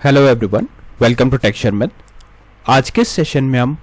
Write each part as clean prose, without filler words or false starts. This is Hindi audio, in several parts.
Hello everyone, welcome to Texture Math. आज के सेशन में हम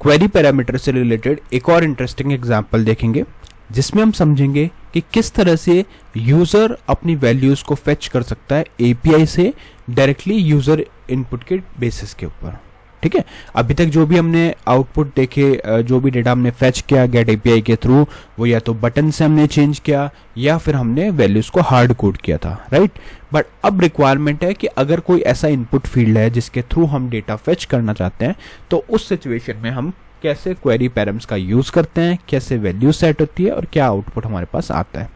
क्वेरी पैरामीटर से रिलेटेड एक और इंटरेस्टिंग एग्जांपल देखेंगे, जिसमें हम समझेंगे कि किस तरह से यूज़र अपनी वैल्यूज़ को फेच कर सकता है एपीआई से डायरेक्टली यूज़र इनपुट के बेसिस के ऊपर। ठीक है, अभी तक जो भी हमने आउटपुट देखे, जो भी डेटा हमने फेच किया गेट एपीआई के थ्रू, वो या तो बटन से हमने चेंज किया या फिर हमने वैल्यूज़ को हार्ड कोड किया था, राइट। बट अब रिक्वायरमेंट है कि अगर कोई ऐसा इनपुट फील्ड है जिसके थ्रू हम डेटा फेच करना चाहते हैं, तो उस सिचुएशन में हम कैसे क्वेरी पैराम्स का यूज़ करते हैं, कैसे वैल्यू सेट होती है और क्या आउटपुट हमारे पास आता है।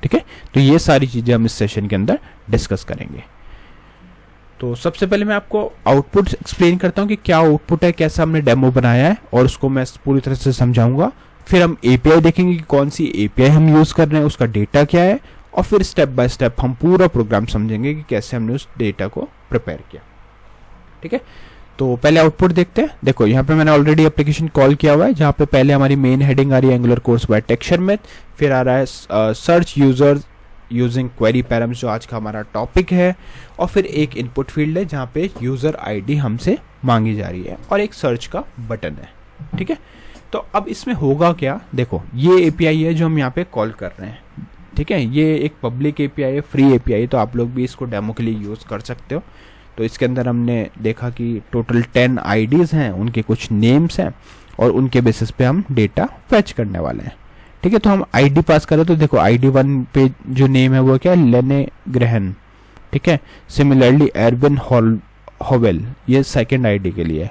ठीक है, तो ये सारी चीज़ें हम इस सेशन के अंदर डिस्कस करेंगे। तो सबसे पहले मैं आपको आउटपुट एक्सप्लेन करता हूँ कि क्या आउटपुट है, कैसा हमने डेमो बनाया है, और उसको मैं पूरी तरह से समझाऊंगा। फिर हम एपीआई देखेंगे कि कौन सी एपीआई हम यूज़ कर रहे हैं, उसका डेटा क्या है, और फिर स्टेप बाय स्टेप हम पूरा प्रोग्राम समझेंगे कि कैसे हमने उस डेटा को प्रिपेयर किया। ठीक है, तो पहले आउटपुट देखते हैं। देखो यहाँ पे मैंने ऑलरेडी एप्लीकेशन कॉल किया हुआ है, जहाँ पे पहले हमारी मेन हेडिंग आ रही है Angular course by Texture Math, फिर आ रहा है search user using query params, जो आज का हमारा टॉपिक है, और फिर एक इनपुट फील्ड है जहाँ पे यूज़र आईडी हमसे मांगी जा रही है, और एक सर्च का बटन है। ठीक है, तो अब इसमें होगा क्या, देखो ये एपीआई है जो हम यहाँ पे कॉल कर रहे हैं। ठीक है, ये एक पब्लिक एपीआई है, फ्री एपीआई, तो आप लोग भी इसको डेमो के लिए यूज़ कर सकते हो। तो इसके अंदर हमने देखा कि टोटल 10 आईडीज़ हैं, उनके कुछ नेम्स हैं, और उनके बेसिस पे हम डेटा फेच करने वाले हैं। ठीक है, तो हम आईडी पास करें तो देखो आईडी 1 पे जो नेम है वो क्या है, लेने ग्रहन। ठीक है, सिमिलरली एरविन हॉवेल, ये सेकंड आईडी के लिए है।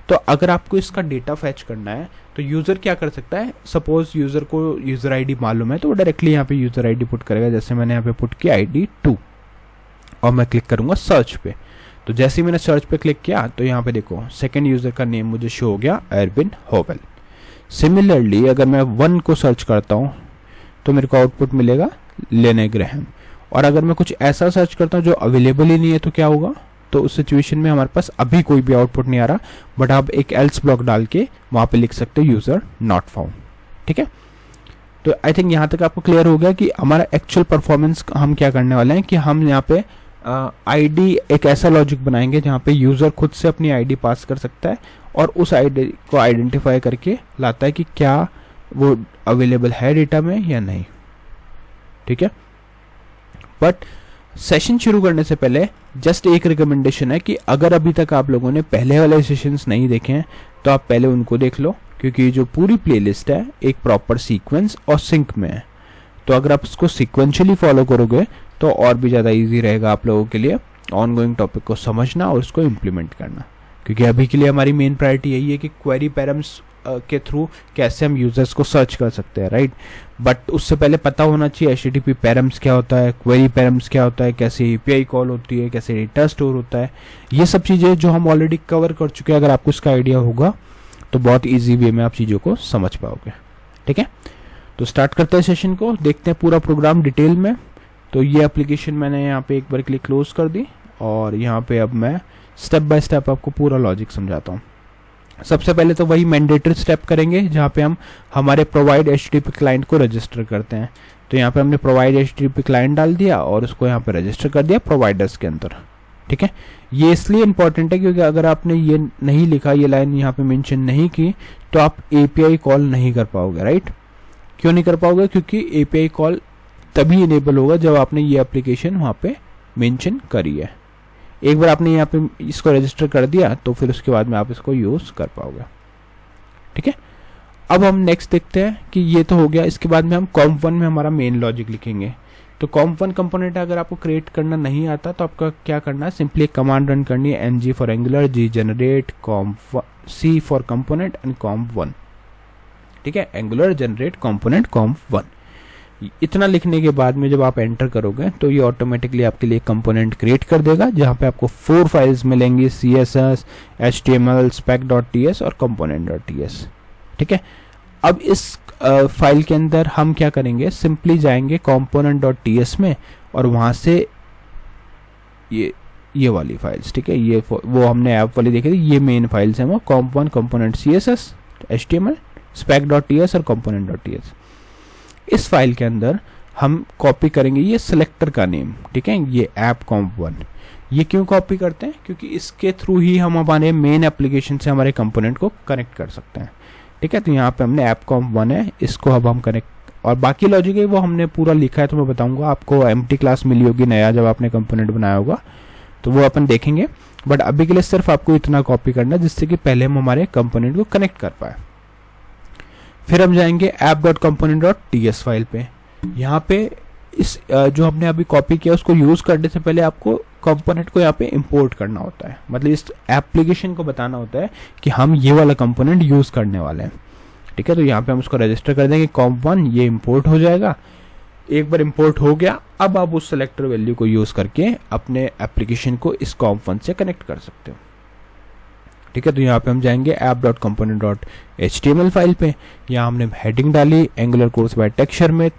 तो अगर आपको इसका डेटा फैच करना है तो यूज़र क्या कर सकता है, सपोज यूज़र को यूज़र आईडी मालूम है तो वो डायरेक्टली यहाँ पे यूज़र आईडी पुट करेगा। जैसे मैंने यहाँ पे पुट किया आईडी 2 और मैं क्लिक करूँगा सर्च पे। तो जैसे ही मैंने सर्च पे क्लिक किया तो यहाँ पे देखो सेकेंड यूज़र का नेम मुझे शो हो गया, एरविन हॉवेल। सिमिलरली अगर मैं 1 को सर्च करता हूँ तो मेरे को आउटपुट मिलेगा लेने ग्रहम। और अगर मैं कुछ ऐसा सर्च करता हूँ जो अवेलेबल ही नहीं है तो क्या होगा, तो उस सिचुएशन में हमारे पास अभी कोई भी आउटपुट नहीं आ रहा, बट आप एक एल्स ब्लॉक डाल के वहाँ पे लिख सकते हो यूज़र नॉट फाउंड। ठीक है, तो आई थिंक यहाँ तक आपको क्लियर हो गया कि हमारा एक्चुअल परफॉर्मेंस हम क्या करने वाले हैं, कि हम यहाँ पे आईडी एक ऐसा लॉजिक बनाएंगे जहाँ पे यूज़र खुद से अपनी आईडी पास कर सकता है और उस आईडी को आइडेंटिफाई करके लाता है कि क्या वो अवेलेबल है डेटा में या नहीं। ठीक है, बट सेशन शुरू करने से पहले जस्ट एक रिकमेंडेशन है कि अगर अभी तक आप लोगों ने पहले वाले सेशंस नहीं देखे हैं तो आप पहले उनको देख लो, क्योंकि जो पूरी प्लेलिस्ट है एक प्रॉपर सीक्वेंस और सिंक में है। तो अगर आप उसको सिक्वेंशियली फॉलो करोगे तो और भी ज़्यादा ईजी रहेगा आप लोगों के लिए ऑनगोइंग टॉपिक को समझना और उसको इम्प्लीमेंट करना। क्योंकि अभी के लिए हमारी मेन प्रायोरिटी यही है कि क्वेरी पैराम्स के थ्रू कैसे हम यूजर्स को सर्च कर सकते हैं, राइट। बट उससे पहले पता होना चाहिए HTTP पैराम्स क्या होता है, क्वेरी पैराम्स क्या होता है, कैसे एपीआई कॉल होती है, कैसे डेटा स्टोर होता है। ये सब चीज़ें जो हम ऑलरेडी कवर कर चुके हैं, अगर आपको इसका आइडिया होगा तो बहुत ईजी वे में आप चीज़ों को समझ पाओगे। ठीक है, तो स्टार्ट करते हैं सेशन को, देखते हैं पूरा प्रोग्राम डिटेल में। तो ये एप्लीकेशन मैंने यहाँ पे एक बार के लिए क्लोज कर दी, और यहाँ पे अब मैं स्टेप बाय स्टेप आपको पूरा लॉजिक समझाता हूँ। सबसे पहले तो वही मैंडेटरी स्टेप करेंगे जहाँ पे हम हमारे प्रोवाइड HTTP क्लाइंट को रजिस्टर करते हैं। तो यहाँ पे हमने प्रोवाइड HTTP क्लाइंट डाल दिया और उसको यहाँ पे रजिस्टर कर दिया प्रोवाइडर्स के अंदर। ठीक है, ये इसलिए इंपॉर्टेंट है क्योंकि अगर आपने ये नहीं लिखा, ये लाइन यहाँ पे मेंशन नहीं की, तो आप API कॉल नहीं कर पाओगे, राइट। क्यों नहीं कर पाओगे, क्योंकि API कॉल तभी इनेबल होगा जब आपने ये एप्लीकेशन वहाँ पे मेंशन करी है। एक बार आपने यहाँ पे इसको रजिस्टर कर दिया तो फिर उसके बाद में आप इसको यूज़ कर पाओगे। ठीक है, अब हम नेक्स्ट देखते हैं कि ये तो हो गया। इसके बाद में हम comp1 में हमारा मेन लॉजिक लिखेंगे। तो comp1 कंपोनेंट अगर आपको क्रिएट करना नहीं आता तो आपका क्या करना है, सिंपली एक कमांड रन करनी है, ng for angular, g generate c for component and comp1। ठीक है, एंगुलर जनरेट कंपोनेंट comp1। इतना लिखने के बाद में जब आप एंटर करोगे तो ये ऑटोमेटिकली आपके लिए कंपोनेंट क्रिएट कर देगा, जहाँ पे आपको 4 फाइल्स मिलेंगी, CSS, HTML, spec.ts और component.ts। ठीक है, अब इस फाइल के अंदर हम क्या करेंगे, सिंपली जाएंगे component.ts में और वहाँ से ये वाली फाइल्स, ठीक है, ये वो हमने ऐप वाली देखी थी, ये मेन फाइल्स हैं वो comp1, component, CSS, HTML, spec.ts और component.ts। इस फाइल के अंदर हम कॉपी करेंगे ये सिलेक्टर का नेम। ठीक है, ये ऐप comp1, ये क्यों कॉपी करते हैं? क्योंकि इसके थ्रू ही हम हमारे मेन एप्लीकेशन से हमारे कंपोनेंट को कनेक्ट कर सकते हैं। ठीक है, तो यहाँ पे हमने appcomp1 है, इसको अब हम कनेक्ट, और बाकी लॉजिक है वो हमने पूरा लिखा है, तो मैं बताऊंगा आपको। एम्प्टी क्लास मिली होगी नया जब आपने कंपोनेंट बनाया होगा, तो वो अपन देखेंगे। बट अभी के लिए सिर्फ आपको इतना कॉपी करना है जिससे कि पहले हम हमारे कंपोनेंट को कनेक्ट कर पाए। फिर हम जाएंगे app.component.ts फाइल पे। यहाँ पे इस जो हमने अभी कॉपी किया उसको यूज करने से पहले आपको कंपोनेंट को यहाँ पे इंपोर्ट करना होता है, मतलब इस एप्लीकेशन को बताना होता है कि हम ये वाला कंपोनेंट यूज करने वाले हैं। ठीक है, तो यहाँ पे हम उसको रजिस्टर कर देंगे comp1, ये इंपोर्ट हो जाएगा। एक बार इंपोर्ट हो गया, अब आप उस सेलेक्टर वैल्यू को यूज करके अपने एप्लीकेशन को इस comp1 से कनेक्ट कर सकते हो। ठीक है, तो यहाँ पे हम जाएंगे app.component.html फाइल पे। यहाँ हमने हेडिंग डाली एंगुलर कोर्स बाय टेक्सचरमेथ,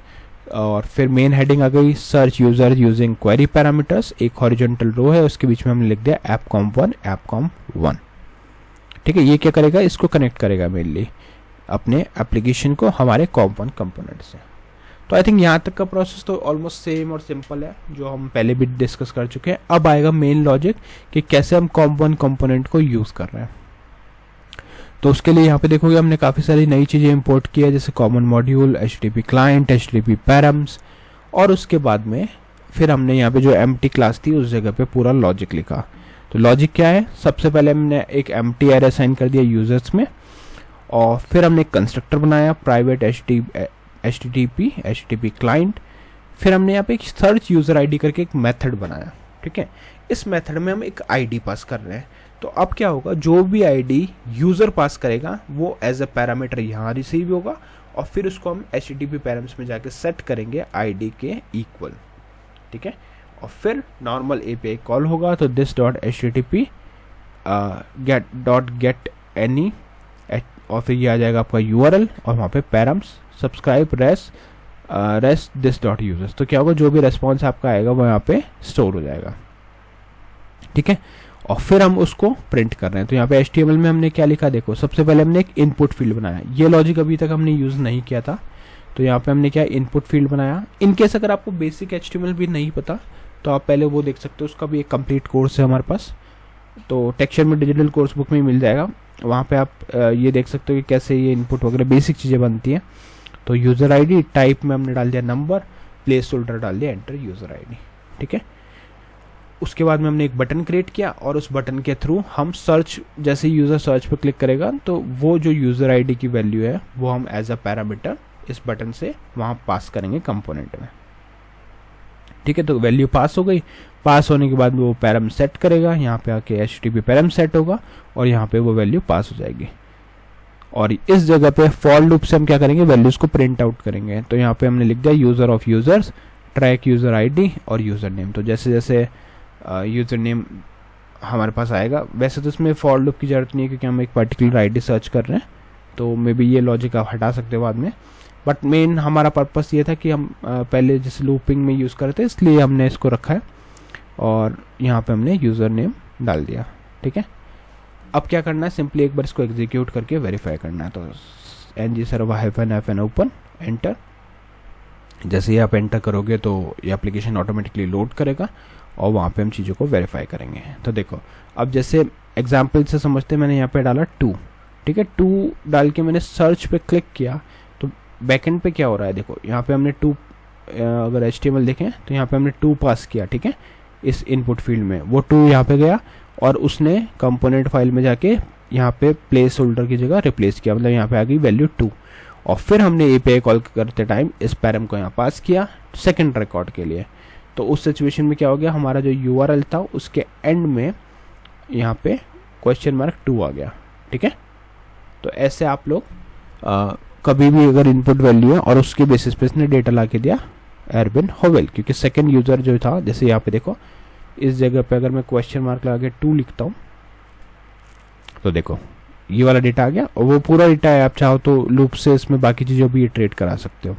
और फिर मेन हेडिंग आ गई search user using query parameters. एक हॉरिजॉन्टल रो है, उसके बीच में हमने लिख दिया appcomp1 appcomp1। ठीक है, ये क्या करेगा, इसको कनेक्ट करेगा मेनली अपने एप्लीकेशन को हमारे comp1 कंपोनेंट से। तो आई थिंक यहाँ तक का प्रोसेस तो ऑलमोस्ट सेम और सिंपल है, जो हम पहले भी डिस्कस कर चुके हैं। अब आएगा मेन लॉजिक कि कैसे हम comp1 कंपोनेंट को यूज कर रहे हैं। तो उसके लिए यहाँ पे देखोगे हमने काफ़ी सारी नई चीज़ें इंपोर्ट की है, जैसे common module, HTTP client, HTTP params, और उसके बाद में फिर हमने यहाँ पे जो एम्प्टी क्लास थी उस जगह पे पूरा लॉजिक लिखा। तो लॉजिक क्या है, सबसे पहले हमने एक एम्प्टी एरे असाइन कर दिया यूजर्स में, और फिर हमने एक कंस्ट्रक्टर बनाया प्राइवेट HTTP क्लाइंट। फिर हमने यहाँ पे एक सर्च यूजर आईडी करके एक मेथड बनाया। ठीक है, इस मेथड में हम एक आईडी पास कर रहे हैं। तो अब क्या होगा, जो भी आईडी यूजर पास करेगा वो एज अ पैरामीटर यहाँ रिसीव होगा, और फिर उसको हम HTTP पैरम्स में जाके सेट करेंगे आईडी के इक्वल। ठीक है, और फिर नॉर्मल API कॉल होगा, तो this.http get any, और फिर ये आ जाएगा आपका URL, और वहाँ पे पैरम्स सब्सक्राइब रेस्ट this.users। तो क्या होगा, जो भी रेस्पॉन्स आपका आएगा वो यहाँ पे स्टोर हो जाएगा। ठीक है, और फिर हम उसको प्रिंट कर रहे हैं। तो यहाँ पे HTML में हमने क्या लिखा, देखो सबसे पहले हमने एक इनपुट फील्ड बनाया। ये लॉजिक अभी तक हमने यूज़ नहीं किया था, तो यहाँ पे हमने क्या इनपुट फील्ड बनाया। इनकेस अगर आपको बेसिक HTML भी नहीं पता तो आप पहले वो देख सकते हो, उसका भी एक कंप्लीट कोर्स है हमारे पास, तो टेक्सचरमेथ डिजिटल कोर्स बुक में ही मिल जाएगा। वहाँ पे आप ये देख सकते हो कि कैसे ये इनपुट वगैरह बेसिक चीज़ें बनती हैं। तो यूज़र आईडी टाइप में हमने डाल दिया नंबर, प्लेस होल्डर डाल दिया एंटर यूज़र आईडी। ठीक है, उसके बाद में हमने एक बटन क्रिएट किया, और उस बटन के थ्रू हम सर्च, जैसे यूज़र सर्च पर क्लिक करेगा तो वो जो यूज़र आईडी की वैल्यू है वो हम एज अ पैरामीटर इस बटन से वहाँ पास करेंगे कंपोनेंट में। ठीक है, तो वैल्यू पास हो गई। पास होने के बाद वो पैरम सेट करेगा, यहाँ पे आके HTTP पैरम सेट होगा, और यहाँ पे वो वैल्यू पास हो जाएगी। और इस जगह पे फॉर लूप से हम क्या करेंगे, वैल्यूज को प्रिंट आउट करेंगे। तो यहाँ पे हमने लिख दिया user of users, track user ID और यूजर नेम। तो जैसे जैसे यूजर नेम हमारे पास आएगा, वैसे तो इसमें फॉर लूप की जरूरत नहीं है क्योंकि हम एक पर्टिकुलर आईडी सर्च कर रहे हैं, तो मे बी ये लॉजिक आप हटा सकते हो बाद में। बट मेन हमारा पर्पस ये था कि हम पहले जैसे लूपिंग में यूज़ करते हैं, इसलिए हमने इसको रखा है, और यहाँ पे हमने यूज़र नेम डाल दिया। ठीक है, अब क्या करना है, सिंपली एक बार इसको एग्जीक्यूट करके वेरीफाई करना है। तो ng server-fn ओपन एंटर। जैसे ही आप एंटर करोगे तो ये एप्लीकेशन ऑटोमेटिकली लोड करेगा, और वहाँ पे हम चीज़ों को वेरीफाई करेंगे। तो देखो, अब जैसे एग्जाम्पल से समझते मैंने यहाँ पे डाला 2। ठीक है, 2 डाल के मैंने सर्च पे क्लिक किया, तो बैकएंड पे क्या हो रहा है, देखो यहाँ पे हमने 2, अगर HTML देखें तो यहाँ पे हमने 2 पास किया। ठीक है, इस इनपुट फील्ड में वो 2 यहाँ पे गया, और उसने कंपोनेंट फाइल में जाके यहाँ पे प्लेस होल्डर की जगह रिप्लेस किया, मतलब यहाँ पे आ गई वैल्यू 2। और फिर हमने API कॉल करते टाइम इस पैरम को यहाँ पास किया सेकंड रिकॉर्ड के लिए। तो उस सिचुएशन में क्या हो गया, हमारा जो URL था उसके एंड में यहाँ पे $2 आ गया। ठीक है, तो ऐसे आप लोग कभी भी अगर इनपुट वैल्यू है और उसके बेसिस पे इसने डेटा ला के दिया एरबिन होवेल, क्योंकि सेकंड यूजर जो था, जैसे यहाँ पे देखो इस जगह पे अगर मैं लगा के 2 लिखता हूँ तो देखो ये वाला डेटा आ गया, और वो पूरा डेटा है। आप चाहो तो लूप से इसमें बाकी चीज़ों भी इटरेट करा सकते हो।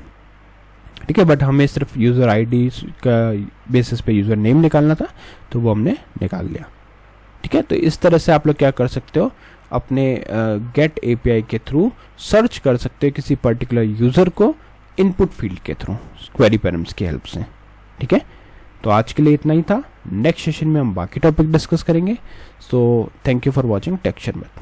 ठीक है, बट हमें सिर्फ यूज़र आईडी का बेसिस पे यूज़र नेम निकालना था, तो वो हमने निकाल लिया। ठीक है, तो इस तरह से आप लोग क्या कर सकते हो, अपने गेट API के थ्रू सर्च कर सकते हो किसी पर्टिकुलर यूज़र को इनपुट फील्ड के थ्रू क्वेरी पैरम्स की हेल्प से। ठीक है, तो आज के लिए इतना ही था। नेक्स्ट सेशन में हम बाकी टॉपिक डिस्कस करेंगे। So thank you for watching texture math.